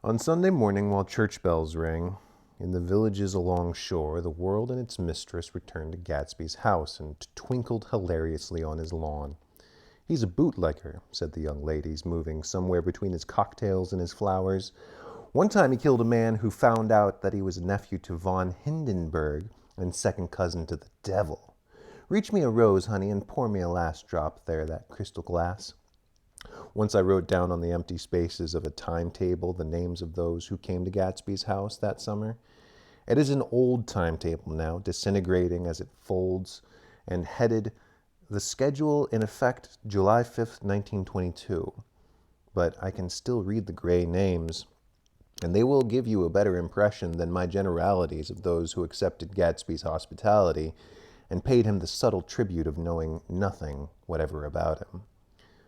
On Sunday morning, while church bells rang, in the villages along shore, the world and its mistress returned to Gatsby's house and twinkled hilariously on his lawn. "He's a bootlegger," said the young ladies, moving somewhere between his cocktails and his flowers. "One time he killed a man who found out that he was a nephew to von Hindenburg and second cousin to the devil. Reach me a rose, honey, and pour me a last drop there, that crystal glass." Once I wrote down on the empty spaces of a timetable the names of those who came to Gatsby's house that summer. It is an old timetable now, disintegrating as it folds, and headed "The schedule in effect July 5th, 1922. But I can still read the gray names, and they will give you a better impression than my generalities of those who accepted Gatsby's hospitality and paid him the subtle tribute of knowing nothing whatever about him.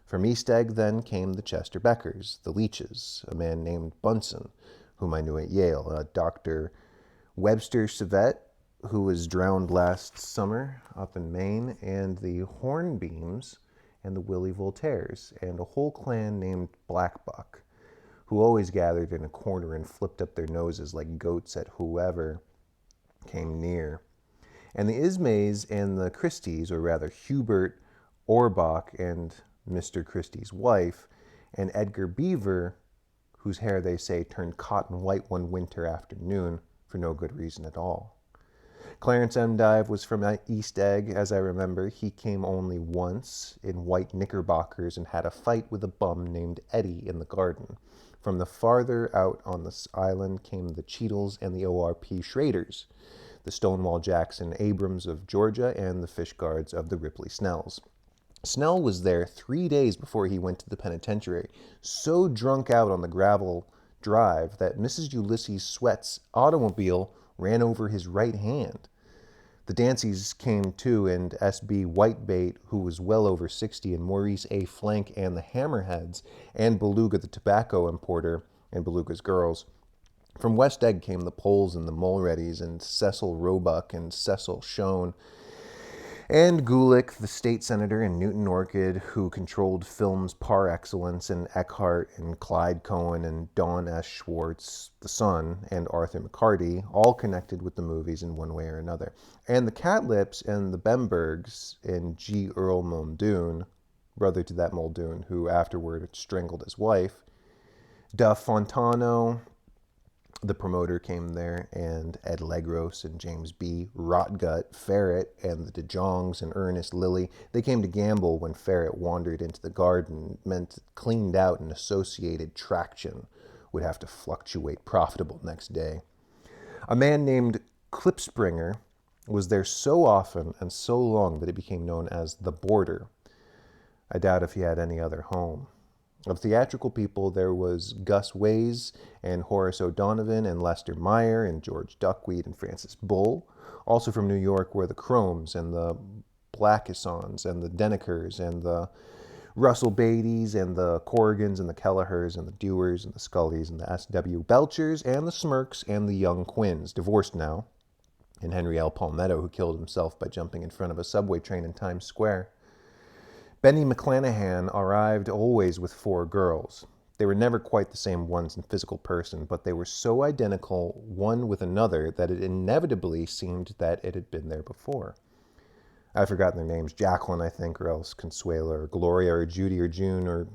From East Egg, then, came the Chester Beckers, the Leaches, a man named Bunsen, whom I knew at Yale, a Dr. Webster Savett, who was drowned last summer up in Maine, and the Hornbeams and the Willie Voltaires, and a whole clan named Blackbuck, who always gathered in a corner and flipped up their noses like goats at whoever came near. And the Ismays and the Christies, or rather Hubert Orbach and Mr. Christie's wife, and Edgar Beaver, whose hair they say turned cotton white one winter afternoon for no good reason at all. Clarence Endive was from East Egg, as I remember. He came only once in white knickerbockers and had a fight with a bum named Eddie in the garden. From the farther out on the island came the Cheadles and the ORP Schraders, the Stonewall Jackson Abrams of Georgia, and the Fish Guards of the Ripley Snells. Snell was there 3 days before he went to the penitentiary, so drunk out on the gravel drive that Mrs. Ulysses Sweat's automobile ran over his right hand. The Danceys came too, and S.B. Whitebait, who was well over 60, and Maurice A. Flank and the Hammerheads, and Beluga the tobacco importer, and Beluga's girls. From West Egg came the Poles and the Mulreadys, and Cecil Roebuck and Cecil Schoen, and Gulick, the state senator, and Newton Orchid, who controlled films par excellence, and Eckhart and Clyde Cohen and Don S. Schwartz, the son, and Arthur McCarty, all connected with the movies in one way or another. And the Catlips and the Bembergs and G. Earl Muldoon, brother to that Muldoon, who afterward strangled his wife. Da Fontano, the promoter, came there, and Ed Legros and James B. Rotgut Ferret and the DeJongs and Ernest Lilly. They came to gamble when Ferret wandered into the garden. It meant cleaned out and associated traction would have to fluctuate profitable next day. A man named Klipspringer was there so often and so long that it became known as the Border. I doubt if he had any other home. Of theatrical people, there was Gus Ways and Horace O'Donovan and Lester Meyer and George Duckweed and Francis Bull. Also from New York were the Chromes and the Blackisons and the Denekers and the Russell Beatties and the Corrigans and the Kellehers and the Dewars and the Scullys and the S.W. Belchers and the Smirks and the Young Quinns, divorced now, and Henry L. Palmetto, who killed himself by jumping in front of a subway train in Times Square. Benny McClanahan arrived always with 4 girls. They were never quite the same ones in physical person, but they were so identical one with another that it inevitably seemed that it had been there before. I've forgotten their names. Jacqueline, I think, or else Consuela, or Gloria, or Judy, or June, or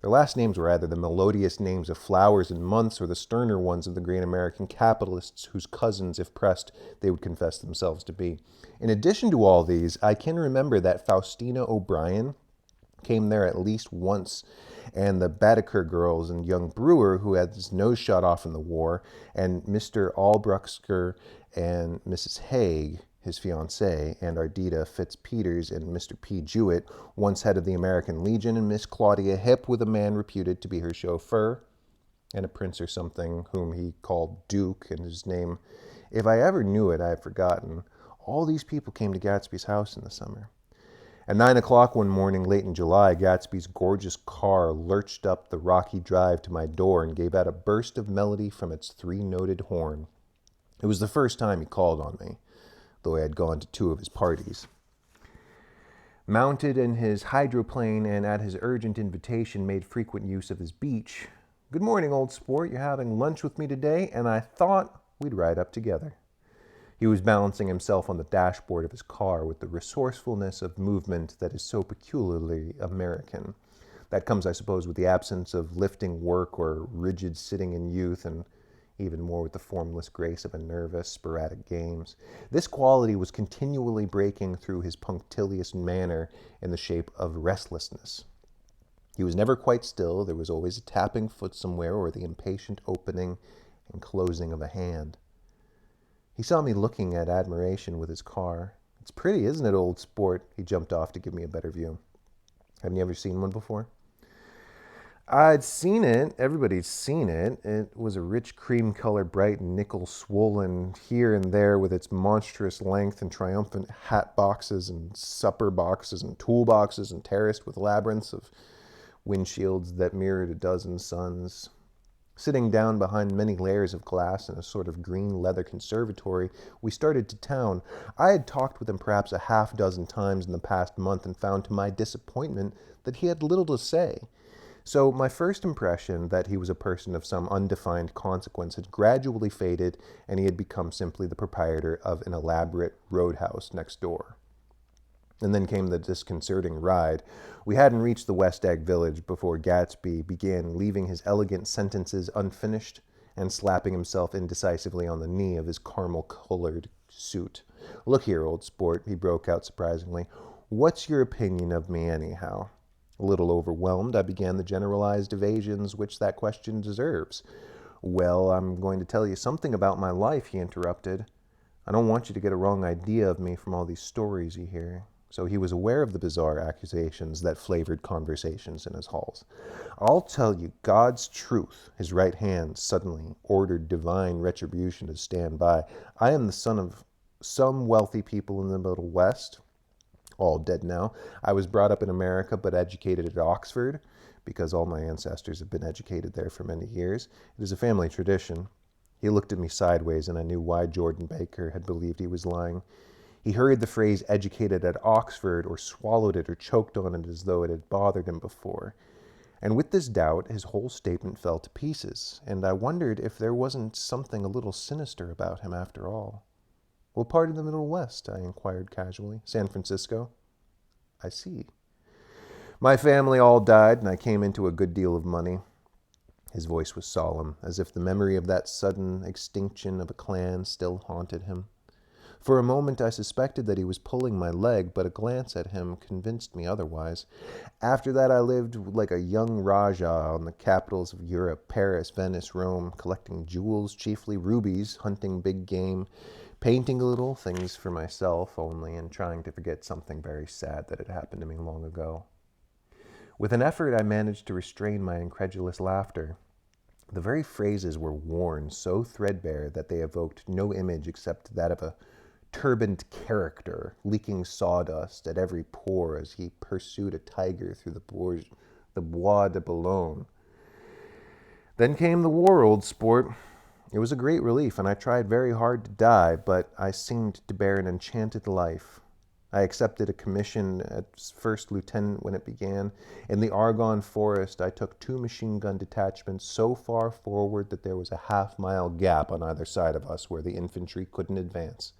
their last names were either the melodious names of flowers and months or the sterner ones of the great American capitalists whose cousins, if pressed, they would confess themselves to be. In addition to all these, I can remember that Faustina O'Brien came there at least once, and the Baedeker girls and young Brewer, who had his nose shot off in the war, and Mr. Albruxker and Mrs. Haig, his fiancée, and Ardita Fitzpeters and Mr. P. Jewett, once head of the American Legion, and Miss Claudia Hip with a man reputed to be her chauffeur, and a prince or something whom he called Duke, and his name, if I ever knew it, I have forgotten. All these people came to Gatsby's house in the summer. At 9 o'clock one morning late in July, Gatsby's gorgeous car lurched up the rocky drive to my door and gave out a burst of melody from its 3-noted horn. It was the first time he called on me, though I had gone to 2 of his parties. Mounted in his hydroplane and at his urgent invitation made frequent use of his beach, Good morning, old sport. You're having lunch with me today, and I thought we'd ride up together. He was balancing himself on the dashboard of his car with the resourcefulness of movement that is so peculiarly American. That comes, I suppose, with the absence of lifting work or rigid sitting in youth, and even more with the formless grace of a nervous, sporadic games. This quality was continually breaking through his punctilious manner in the shape of restlessness. He was never quite still. There was always a tapping foot somewhere or the impatient opening and closing of a hand. He saw me looking at admiration with his car. It's pretty, isn't it, old sport? He jumped off to give me a better view. Haven't you ever seen one before? I'd seen it. Everybody's seen it. It was a rich cream color, bright nickel swollen here and there with its monstrous length and triumphant hat boxes and supper boxes and toolboxes and terraced with labyrinths of windshields that mirrored a dozen suns. Sitting down behind many layers of glass in a sort of green leather conservatory, we started to town. I had talked with him perhaps a half dozen times in the past month and found to my disappointment that he had little to say. So my first impression that he was a person of some undefined consequence had gradually faded, and he had become simply the proprietor of an elaborate roadhouse next door. And then came the disconcerting ride. We hadn't reached the West Egg Village before Gatsby began leaving his elegant sentences unfinished and slapping himself indecisively on the knee of his caramel-colored suit. "Look here, old sport," he broke out surprisingly. "What's your opinion of me, anyhow?" A little overwhelmed, I began the generalized evasions which that question deserves. "Well, I'm going to tell you something about my life," he interrupted. "I don't want you to get a wrong idea of me from all these stories you hear." So he was aware of the bizarre accusations that flavored conversations in his halls. "I'll tell you God's truth." His right hand suddenly ordered divine retribution to stand by. "I am the son of some wealthy people in the Middle West, all dead now. I was brought up in America but educated at Oxford, because all my ancestors have been educated there for many years. It is a family tradition." He looked at me sideways, and I knew why Jordan Baker had believed he was lying. He heard the phrase "educated at Oxford," or swallowed it or choked on it as though it had bothered him before. And with this doubt, his whole statement fell to pieces, and I wondered if there wasn't something a little sinister about him after all. "What part of the Middle West?" I inquired casually. "San Francisco." "I see." "My family all died, and I came into a good deal of money." His voice was solemn, as if the memory of that sudden extinction of a clan still haunted him. For a moment I suspected that he was pulling my leg, but a glance at him convinced me otherwise. "After that I lived like a young Rajah on the capitals of Europe, Paris, Venice, Rome, collecting jewels, chiefly rubies, hunting big game, painting a little, things for myself only, and trying to forget something very sad that had happened to me long ago." With an effort I managed to restrain my incredulous laughter. The very phrases were worn so threadbare that they evoked no image except that of a turbaned character leaking sawdust at every pore as he pursued a tiger through the Bois de Boulogne. "Then came the war, old sport. It was a great relief, and I tried very hard to die, but I seemed to bear an enchanted life. I accepted a commission as first lieutenant when it began. In the Argonne Forest, I took 2 machine-gun detachments so far forward that there was a half-mile gap on either side of us where the infantry couldn't advance.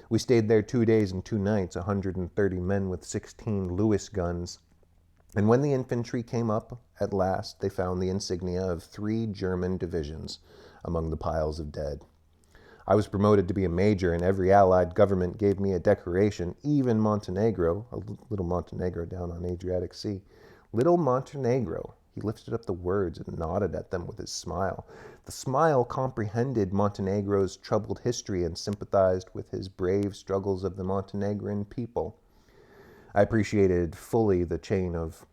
We stayed there 2 days and 2 nights, 130 men with 16 Lewis guns. And when the infantry came up, at last, they found the insignia of 3 German divisions among the piles of dead. I was promoted to be a major, and every Allied government gave me a decoration, even Montenegro, a little Montenegro down on Adriatic Sea. Little Montenegro. He lifted up the words and nodded at them with his smile. The smile comprehended Montenegro's troubled history and sympathized with his brave struggles of the Montenegrin people. I appreciated fully the chain of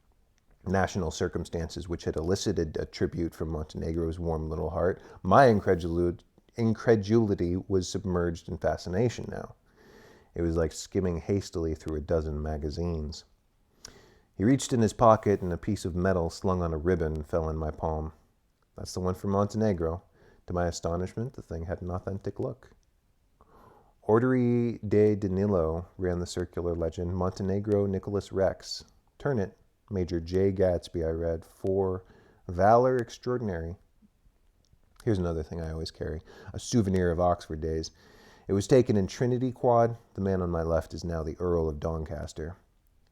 national circumstances which had elicited a tribute from Montenegro's warm little heart. My incredulity was submerged in fascination now. It was like skimming hastily through a dozen magazines. He reached in his pocket, and a piece of metal slung on a ribbon fell in my palm. "That's the one for Montenegro." To my astonishment, the thing had an authentic look. "Ordere de Danilo," ran the circular legend. "Montenegro Nicholas Rex. Turn it. Major J. Gatsby," I read. 4 Valor extraordinary. Here's another thing I always carry, a souvenir of Oxford days. It was taken in Trinity Quad. The man on my left is now the Earl of Doncaster.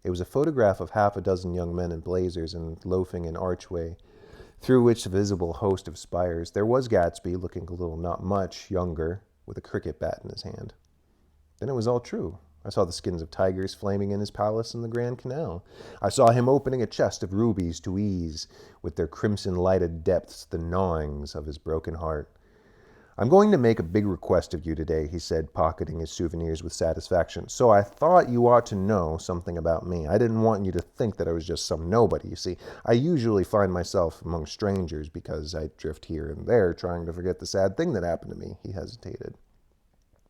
It was a photograph of half a dozen young men in blazers and loafing an archway through which a visible host of spires. There was Gatsby, looking a little not much younger, with a cricket bat in his hand. Then it was all true. I saw the skins of tigers flaming in his palace in the Grand Canal. I saw him opening a chest of rubies to ease, with their crimson-lighted depths, the gnawings of his broken heart. "I'm going to make a big request of you today," he said, pocketing his souvenirs with satisfaction. "So I thought you ought to know something about me. I didn't want you to think that I was just some nobody. You see, I usually find myself among strangers because I drift here and there trying to forget the sad thing that happened to me." He hesitated.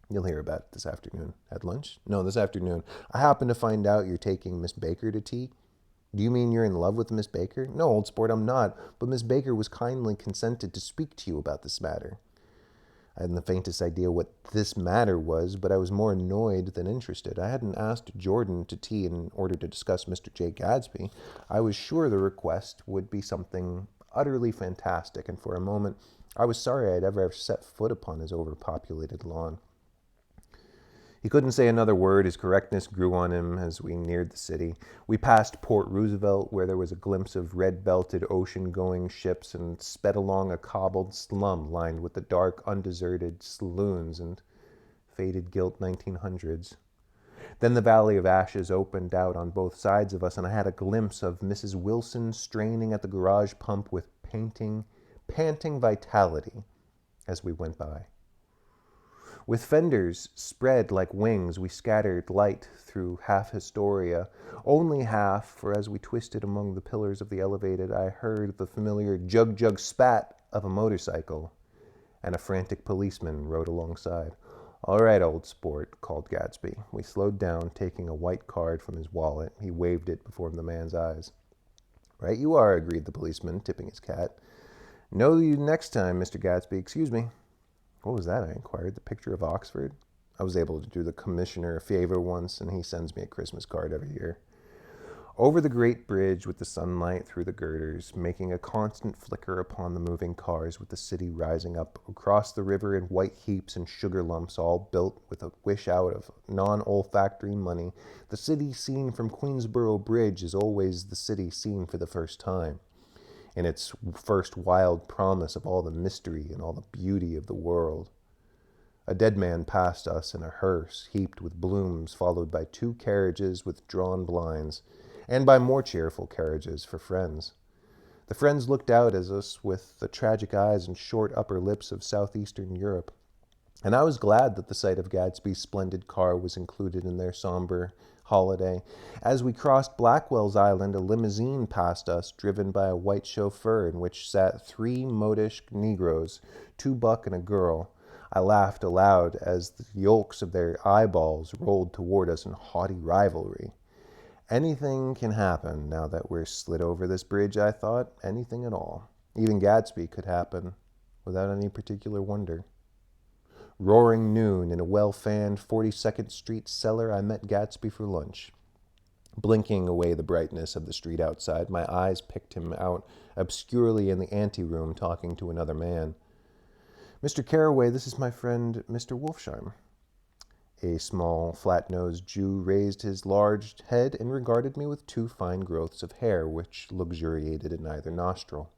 "You'll hear about it this afternoon." "At lunch?" "No, this afternoon. I happen to find out you're taking Miss Baker to tea." "Do you mean you're in love with Miss Baker?" "No, old sport, I'm not. But Miss Baker was kindly consented to speak to you about this matter." I hadn't the faintest idea what this matter was, but I was more annoyed than interested. I hadn't asked Jordan to tea in order to discuss Mr. J. Gatsby. I was sure the request would be something utterly fantastic, and for a moment I was sorry I had ever set foot upon his overpopulated lawn. He couldn't say another word. His correctness grew on him as we neared the city. We passed Port Roosevelt, where there was a glimpse of red-belted ocean-going ships, and sped along a cobbled slum lined with the dark, undeserted saloons and faded gilt 1900s. Then the Valley of Ashes opened out on both sides of us, and I had a glimpse of Mrs. Wilson straining at the garage pump with panting vitality as we went by. With fenders spread like wings, we scattered light through half Historia. Only half, for as we twisted among the pillars of the elevated, I heard the familiar jug-jug spat of a motorcycle, and a frantic policeman rode alongside. "All right, old sport," called Gatsby. We slowed down, taking a white card from his wallet. He waved it before the man's eyes. "Right you are," agreed the policeman, tipping his cap. "Know you next time, Mr. Gatsby. Excuse me." "What was that?" I inquired. "The picture of Oxford?" I was able to do the commissioner a favor once, and he sends me a Christmas card every year. Over the great bridge with the sunlight through the girders, making a constant flicker upon the moving cars, with the city rising up across the river in white heaps and sugar lumps, all built with a wish out of non-olfactory money. The city seen from Queensborough Bridge is always the city seen for the first time, in its first wild promise of all the mystery and all the beauty of the world. A dead man passed us in a hearse heaped with blooms, followed by 2 carriages with drawn blinds, and by more cheerful carriages for friends. The friends looked out at us with the tragic eyes and short upper lips of southeastern Europe, and I was glad that the sight of Gatsby's splendid car was included in their somber holiday. As we crossed Blackwell's Island, a limousine passed us, driven by a white chauffeur, in which sat 3 modish Negroes, 2 buck and a girl. I laughed aloud as the yolks of their eyeballs rolled toward us in haughty rivalry. Anything can happen now that we're slid over this bridge, I thought. Anything at all. Even Gatsby could happen without any particular wonder. Roaring noon, in a well-fanned 42nd Street cellar, I met Gatsby for lunch. Blinking away the brightness of the street outside, my eyes picked him out obscurely in the anteroom talking to another man. "Mr. Carraway, this is my friend, Mr. Wolfsheim." A small, flat-nosed Jew raised his large head and regarded me with 2 fine growths of hair, which luxuriated in either nostril.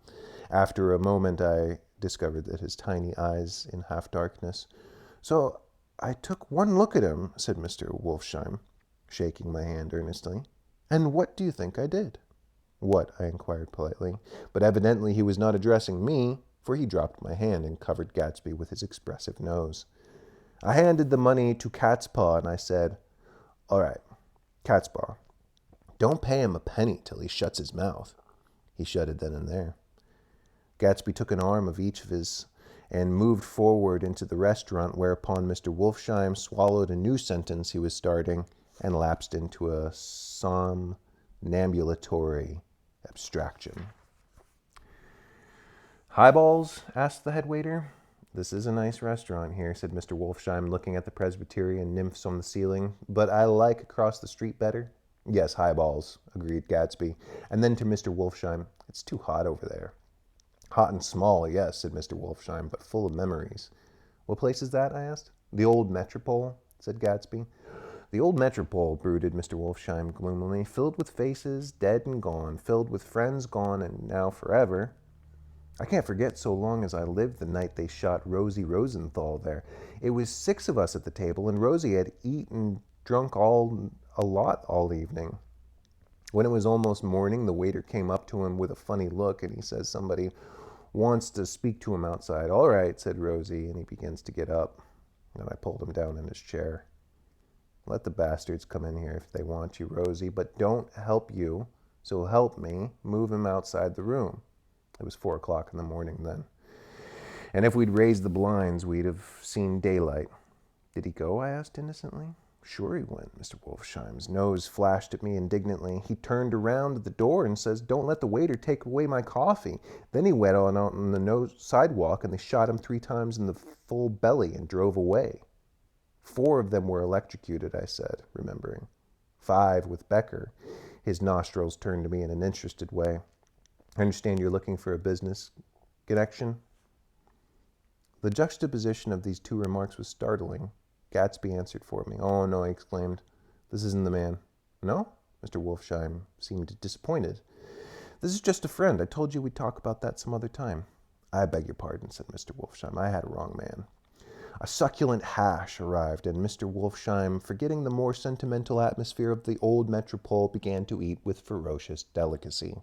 After a moment, I discovered that his tiny eyes in half-darkness. "So I took one look at him," said Mr. Wolfsheim, shaking my hand earnestly. "And what do you think I did?" "What?" I inquired politely. But evidently he was not addressing me, for he dropped my hand and covered Gatsby with his expressive nose. I handed the money to Catspaw, and I said, "All right, Catspaw, don't pay him a penny till he shuts his mouth." He shut it then and there. Gatsby took an arm of each of his and moved forward into the restaurant, whereupon Mr. Wolfsheim swallowed a new sentence he was starting and lapsed into a somnambulatory abstraction. "Highballs?" asked the head waiter. "This is a nice restaurant here," said Mr. Wolfsheim, looking at the Presbyterian nymphs on the ceiling, "but I like across the street better." "Yes, highballs," agreed Gatsby. And then to Mr. Wolfsheim, "It's too hot over there." Hot and small, yes, said Mr. Wolfsheim, but full of memories. What place is that? I asked. The old Metropole, said Gatsby. The old Metropole, brooded Mr. Wolfsheim gloomily, filled with faces dead and gone, filled with friends gone and now forever. I can't forget so long as I lived the night they shot Rosie Rosenthal there. It was 6 of us at the table, and Rosie had eaten, drunk a lot all evening. When it was almost morning, the waiter came up to him with a funny look, and he says somebody wants to speak to him outside. All right, said Rosie, and he begins to get up. And I pulled him down in his chair. Let the bastards come in here if they want you, Rosie, but don't help you, so help me move him outside the room. It was 4 o'clock in the morning then. And if we'd raised the blinds, we'd have seen daylight. Did he go? I asked innocently. Sure he went, Mr. Wolfsheim's nose flashed at me indignantly. He turned around at the door and says, don't let the waiter take away my coffee. Then he went on out on the sidewalk and they shot him 3 times in the full belly and drove away. 4 of them were electrocuted, I said, remembering. 5 with Becker. His nostrils turned to me in an interested way. I understand you're looking for a business connection. The juxtaposition of these 2 remarks was startling. Gatsby answered for me. Oh, no, I exclaimed. This isn't the man. No? Mr. Wolfsheim seemed disappointed. This is just a friend. I told you we'd talk about that some other time. I beg your pardon, said Mr. Wolfsheim. I had a wrong man. A succulent hash arrived, and Mr. Wolfsheim, forgetting the more sentimental atmosphere of the old metropole, began to eat with ferocious delicacy.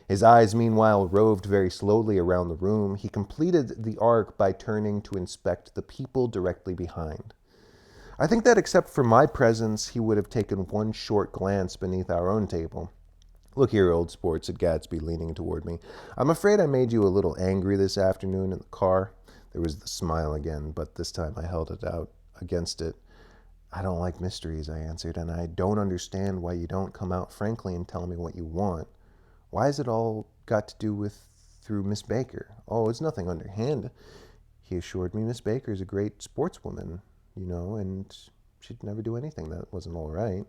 His eyes, meanwhile, roved very slowly around the room. He completed the arc by turning to inspect the people directly behind. I think that except for my presence, he would have taken one short glance beneath our own table. Look here, old sport, said Gatsby, leaning toward me. I'm afraid I made you a little angry this afternoon in the car. There was the smile again, but this time I held it out against it. I don't like mysteries, I answered, and I don't understand why you don't come out frankly and tell me what you want. Why has it all got to do with through Miss Baker? Oh, it's nothing underhand. He assured me Miss Baker's a great sportswoman, and she'd never do anything that wasn't all right.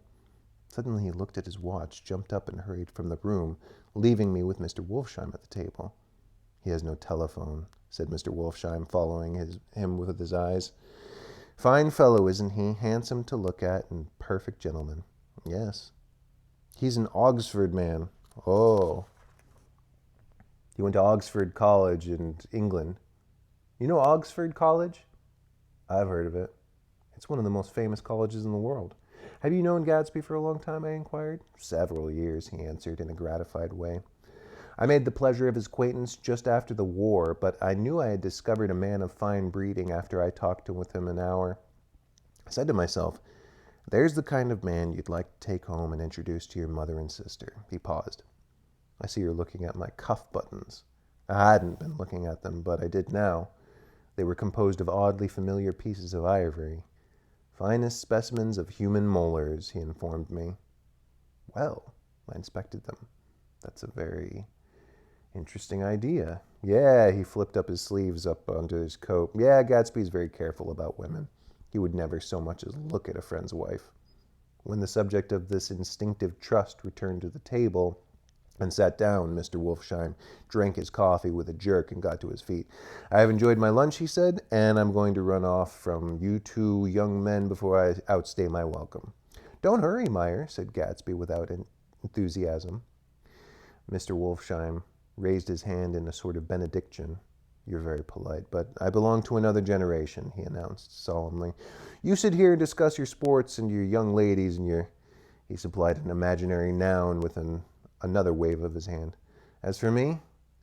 Suddenly he looked at his watch, jumped up, and hurried from the room, leaving me with Mr. Wolfsheim at the table. He has no telephone, said Mr. Wolfsheim, following him with his eyes. Fine fellow, isn't he? Handsome to look at and perfect gentleman. Yes. He's an Oxford man. Oh. He went to Oxford College in England. You know Oxford College? I've heard of it. It's one of the most famous colleges in the world. Have you known Gatsby for a long time, I inquired. Several years, he answered in a gratified way. I made the pleasure of his acquaintance just after the war, but I knew I had discovered a man of fine breeding after I talked with him an hour. I said to myself, there's the kind of man you'd like to take home and introduce to your mother and sister. He paused. I see you're looking at my cuff buttons. I hadn't been looking at them, but I did now. They were composed of oddly familiar pieces of ivory. Finest specimens of human molars, he informed me. Well, I inspected them. That's a very interesting idea. Yeah, he flipped up his sleeves up onto his coat. Yeah, Gatsby's very careful about women. He would never so much as look at a friend's wife. When the subject of this instinctive trust returned to the table and sat down, Mr. Wolfsheim drank his coffee with a jerk and got to his feet. I have enjoyed my lunch, he said, and I'm going to run off from you 2 young men before I outstay my welcome. Don't hurry, Meyer, said Gatsby without enthusiasm. Mr. Wolfsheim raised his hand in a sort of benediction. You're very polite, but I belong to another generation, he announced solemnly. You sit here and discuss your sports and your young ladies and your... He supplied an imaginary noun with another wave of his hand. As for me,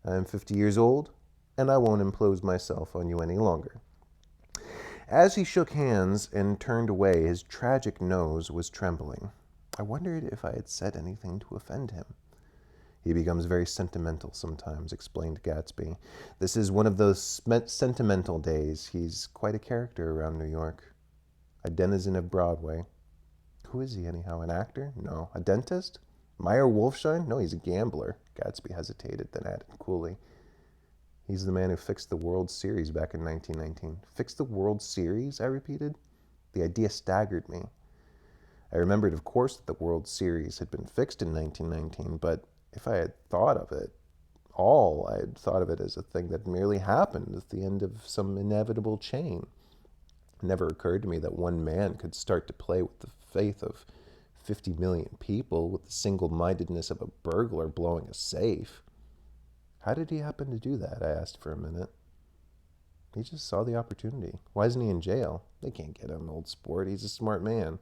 I am 50 years old, and I won't impose myself on you any longer. As he shook hands and turned away, his tragic nose was trembling. I wondered if I had said anything to offend him. He becomes very sentimental sometimes, explained Gatsby. This is one of those sentimental days. He's quite a character around New York. A denizen of Broadway. Who is he anyhow? An actor? No. A dentist? Meyer Wolfsheim? No, he's a gambler. Gatsby hesitated, then added coolly. He's the man who fixed the World Series back in 1919. Fixed the World Series? I repeated. The idea staggered me. I remembered, of course, that the World Series had been fixed in 1919, but if I had thought of it all. I had thought of it as a thing that merely happened at the end of some inevitable chain. It never occurred to me that one man could start to play with the faith of 50 million people with the single-mindedness of a burglar blowing a safe. How did he happen to do that? I asked for a minute. He just saw the opportunity. Why isn't he in jail? They can't get him, old sport. He's a smart man.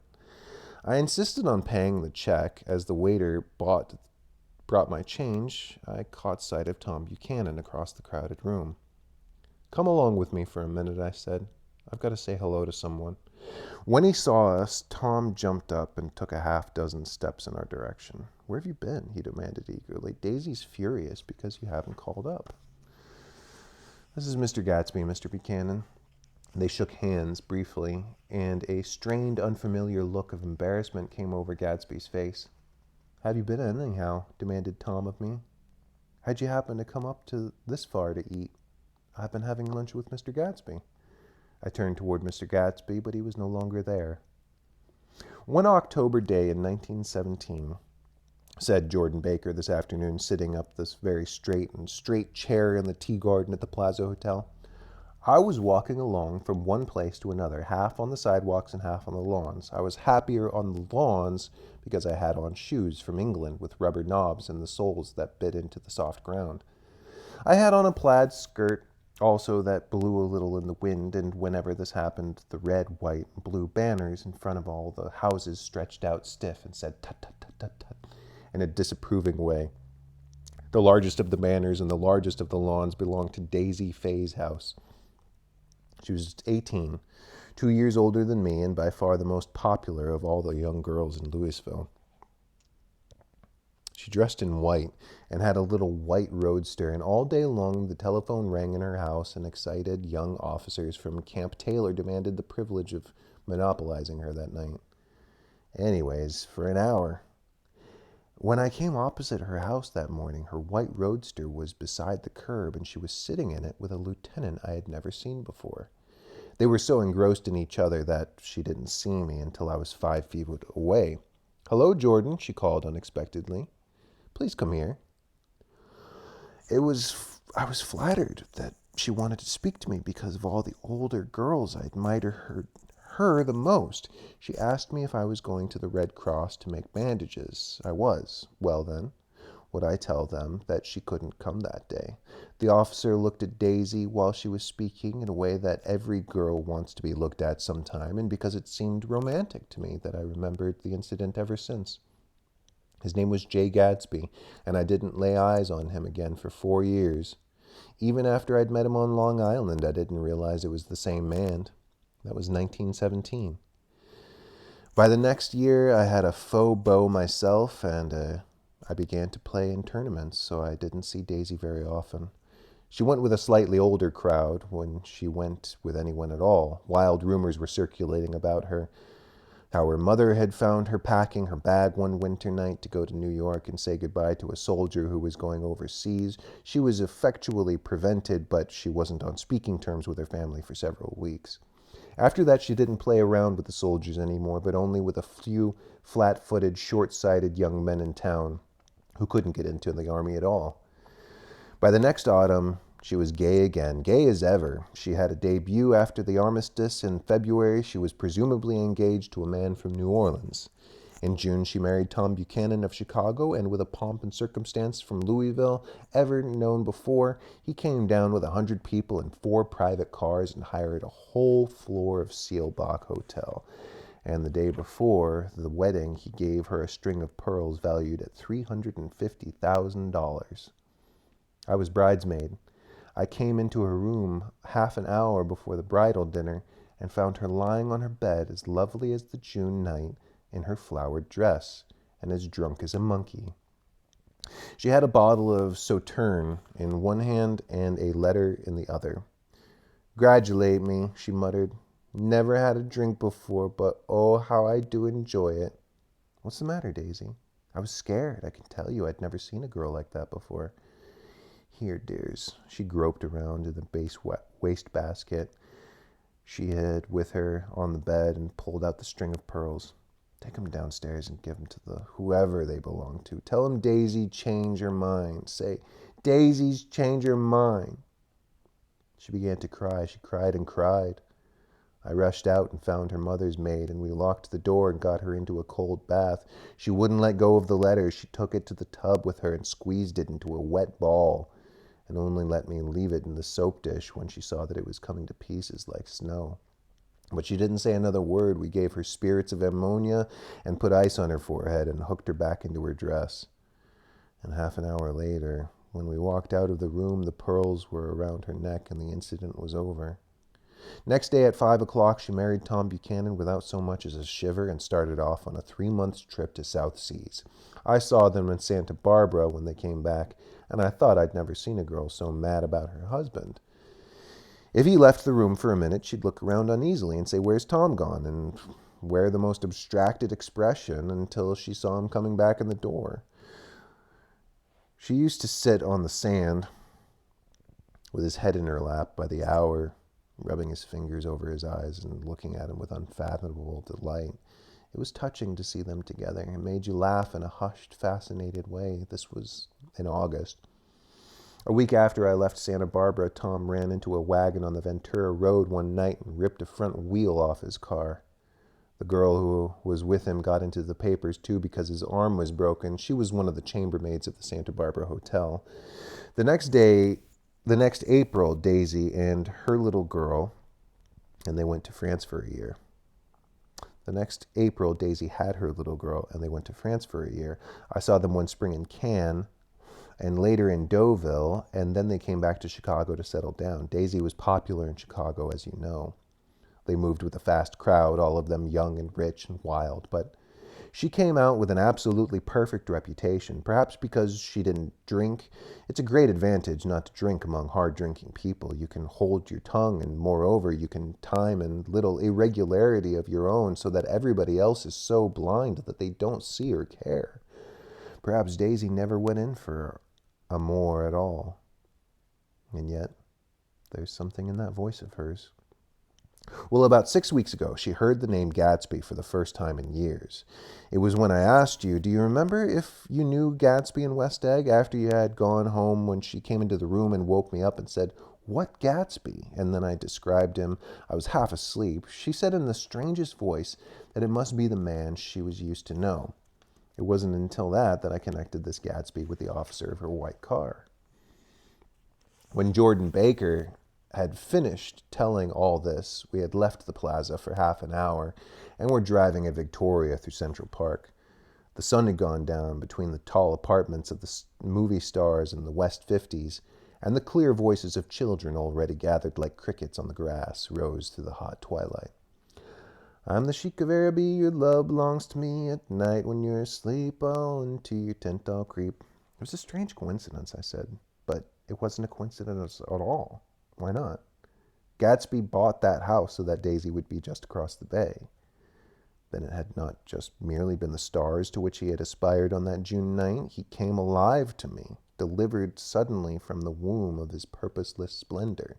I insisted on paying the check. As the waiter brought my change, I caught sight of Tom Buchanan across the crowded room. "Come along with me for a minute," I said. "I've got to say hello to someone." When he saw us, Tom jumped up and took a half-dozen steps in our direction. "Where have you been?" he demanded eagerly. "Daisy's furious because you haven't called up." "This is Mr. Gatsby, Mr. Buchanan." They shook hands briefly, and a strained, unfamiliar look of embarrassment came over Gatsby's face. "Have you been anyhow?" demanded Tom of me. "How'd you happen to come up to this far to eat?" "I've been having lunch with Mr. Gatsby." I turned toward Mr. Gatsby, but he was no longer there. "One October day in 1917, said Jordan Baker this afternoon, sitting up this very straight chair in the tea garden at the Plaza Hotel, "I was walking along from one place to another, half on the sidewalks and half on the lawns. I was happier on the lawns because I had on shoes from England with rubber knobs and the soles that bit into the soft ground. I had on a plaid skirt also that blew a little in the wind, and whenever this happened, the red, white, and blue banners in front of all the houses stretched out stiff and said tut, tut, tut, tut, tut, in a disapproving way. The largest of the banners and the largest of the lawns belonged to Daisy Faye's house. She was 18, 2 years older than me, and by far the most popular of all the young girls in Louisville. She dressed in white and had a little white roadster, and all day long the telephone rang in her house, and excited young officers from Camp Taylor demanded the privilege of monopolizing her that night. Anyways, for an hour. When I came opposite her house that morning, her white roadster was beside the curb, and she was sitting in it with a lieutenant I had never seen before. They were so engrossed in each other that she didn't see me until I was 5 feet away. "Hello, Jordan," she called unexpectedly. "Please come here." I was flattered that she wanted to speak to me because of all the older girls I admired her the most. She asked me if I was going to the Red Cross to make bandages. I was. Well then, would I tell them that she couldn't come that day? The officer looked at Daisy while she was speaking in a way that every girl wants to be looked at sometime, and because it seemed romantic to me that I remembered the incident ever since. His name was Jay Gatsby, and I didn't lay eyes on him again for 4 years. Even after I'd met him on Long Island, I didn't realize it was the same man. That was 1917. By the next year, I had a faux beau myself, and I began to play in tournaments, so I didn't see Daisy very often. She went with a slightly older crowd when she went with anyone at all. Wild rumors were circulating about her. How her mother had found her packing her bag one winter night to go to New York and say goodbye to a soldier who was going overseas. She was effectually prevented, but she wasn't on speaking terms with her family for several weeks. After that, she didn't play around with the soldiers anymore, but only with a few flat-footed, short-sighted young men in town who couldn't get into the army at all. By the next autumn, she was gay again, gay as ever. She had a debut after the armistice. In February, she was presumably engaged to a man from New Orleans. In June, she married Tom Buchanan of Chicago, and with a pomp and circumstance from Louisville ever known before, he came down with 100 people in 4 private cars and hired a whole floor of Seelbach Hotel. And the day before the wedding, he gave her a string of pearls valued at $350,000. I was bridesmaid. I came into her room half an hour before the bridal dinner and found her lying on her bed as lovely as the June night in her flowered dress and as drunk as a monkey. She had a bottle of Sauterne in one hand and a letter in the other. "Gratulate me," she muttered. "Never had a drink before, but oh, how I do enjoy it." "What's the matter, Daisy?" I was scared, I can tell you. I'd never seen a girl like that before. "Here, dears." She groped around in the wastebasket she had with her on the bed and pulled out the string of pearls. "Take them downstairs and give them to whoever they belong to. Tell them Daisy changed her mind. Say, Daisy's changed her mind. She began to cry. She cried and cried. I rushed out and found her mother's maid, and we locked the door and got her into a cold bath. She wouldn't let go of the letter. She took it to the tub with her and squeezed it into a wet ball, and only let me leave it in the soap dish when she saw that it was coming to pieces like snow. But she didn't say another word. We gave her spirits of ammonia and put ice on her forehead and hooked her back into her dress. And half an hour later, when we walked out of the room, the pearls were around her neck and the incident was over. Next day at 5 o'clock, she married Tom Buchanan without so much as a shiver and started off on a 3-month trip to South Seas. I saw them in Santa Barbara when they came back, and I thought I'd never seen a girl so mad about her husband. If he left the room for a minute, she'd look around uneasily and say, "Where's Tom gone?" and wear the most abstracted expression until she saw him coming back in the door. She used to sit on the sand with his head in her lap by the hour, rubbing his fingers over his eyes and looking at him with unfathomable delight. It was touching to see them together. It made you laugh in a hushed, fascinated way. This was in August. A week after I left Santa Barbara, Tom ran into a wagon on the Ventura Road one night and ripped a front wheel off his car. The girl who was with him got into the papers too because his arm was broken. She was one of the chambermaids at the Santa Barbara Hotel. The next April, Daisy and her little girl, and they went to France for a year. The next April, Daisy had her little girl, and they went to France for a year. I saw them one spring in Cannes, and later in Deauville, and then they came back to Chicago to settle down. Daisy was popular in Chicago, as you know. They moved with a fast crowd, all of them young and rich and wild, but she came out with an absolutely perfect reputation, perhaps because she didn't drink. It's a great advantage not to drink among hard-drinking people. You can hold your tongue, and moreover, you can time and little irregularity of your own so that everybody else is so blind that they don't see or care. Perhaps Daisy never went in for amour at all. And yet, there's something in that voice of hers. Well, about 6 weeks ago, she heard the name Gatsby for the first time in years. It was when I asked you, do you remember if you knew Gatsby in West Egg, after you had gone home, when she came into the room and woke me up and said, "What Gatsby?" And then I described him. I was half asleep. She said in the strangest voice that it must be the man she was used to know. It wasn't until that I connected this Gatsby with the officer of her white car. When Jordan Baker had finished telling all this, we had left the plaza for half an hour and were driving a Victoria through Central Park. The sun had gone down between the tall apartments of the movie stars in the West 50s, and the clear voices of children already gathered like crickets on the grass rose through the hot twilight. "I'm the Sheik of Araby, your love belongs to me. At night when you're asleep, I'll into your tent I'll creep." It was a strange coincidence, I said, but it wasn't a coincidence at all. Why not? Gatsby bought that house so that Daisy would be just across the bay. Then it had not just merely been the stars to which he had aspired on that June night. He came alive to me, delivered suddenly from the womb of his purposeless splendor.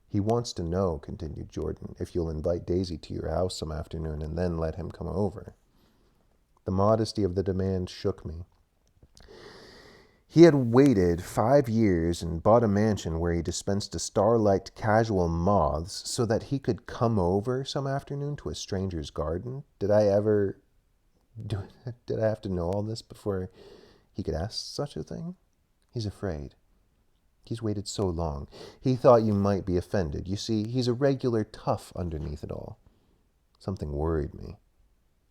"He wants to know," continued Jordan, "if you'll invite Daisy to your house some afternoon and then let him come over." The modesty of the demand shook me. He had waited 5 years and bought a mansion where he dispensed to starlight casual moths so that he could come over some afternoon to a stranger's garden. Did I have to know all this before he could ask such a thing? He's afraid. He's waited so long. He thought you might be offended. You see, he's a regular tough underneath it all. Something worried me.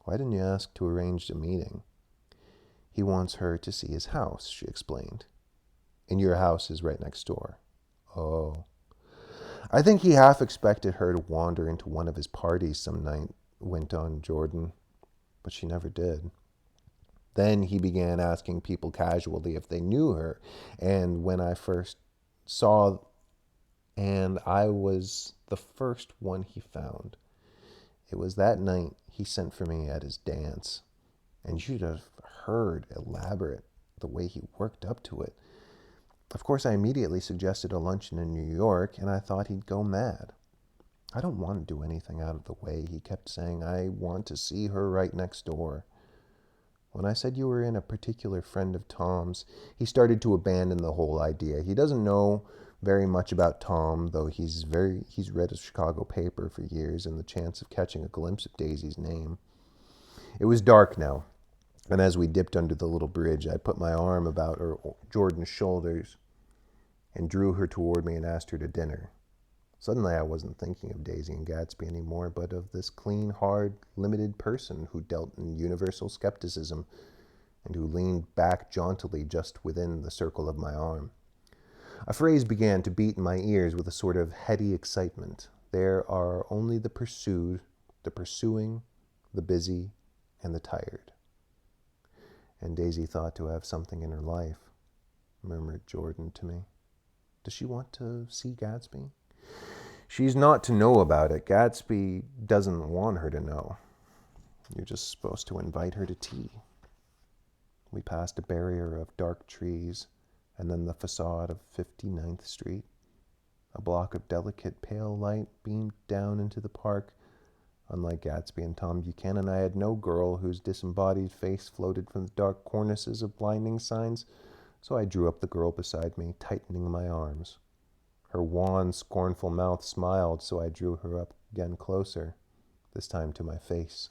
"Why didn't you ask to arrange a meeting?" "He wants her to see his house," she explained. "And your house is right next door." "Oh." "I think he half expected her to wander into one of his parties some night," went on Jordan, "but she never did. Then he began asking people casually if they knew her, and when I first saw, and I was the first one he found. It was that night he sent for me at his dance. And you should have heard elaborate the way he worked up to it. Of course, I immediately suggested a luncheon in New York, and I thought he'd go mad. I don't want to do anything out of the way, he kept saying. I want to see her right next door. When I said you were in a particular friend of Tom's, he started to abandon the whole idea. He doesn't know very much about Tom, though he's read a Chicago paper for years, and the chance of catching a glimpse of Daisy's name. It was dark now, and as we dipped under the little bridge, I put my arm about Jordan's shoulders and drew her toward me and asked her to dinner. Suddenly I wasn't thinking of Daisy and Gatsby anymore, but of this clean, hard, limited person who dealt in universal skepticism and who leaned back jauntily just within the circle of my arm. A phrase began to beat in my ears with a sort of heady excitement. There are only the pursued, the pursuing, the busy, and the tired. And Daisy thought to have something in her life, murmured Jordan to me. Does she want to see Gatsby? She's not to know about it. Gatsby doesn't want her to know. You're just supposed to invite her to tea. We passed a barrier of dark trees and then the facade of 59th Street. A block of delicate pale light beamed down into the park. Unlike Gatsby and Tom Buchanan, I had no girl whose disembodied face floated from the dark cornices of blinding signs, so I drew up the girl beside me, tightening my arms. Her wan, scornful mouth smiled, so I drew her up again closer, this time to my face.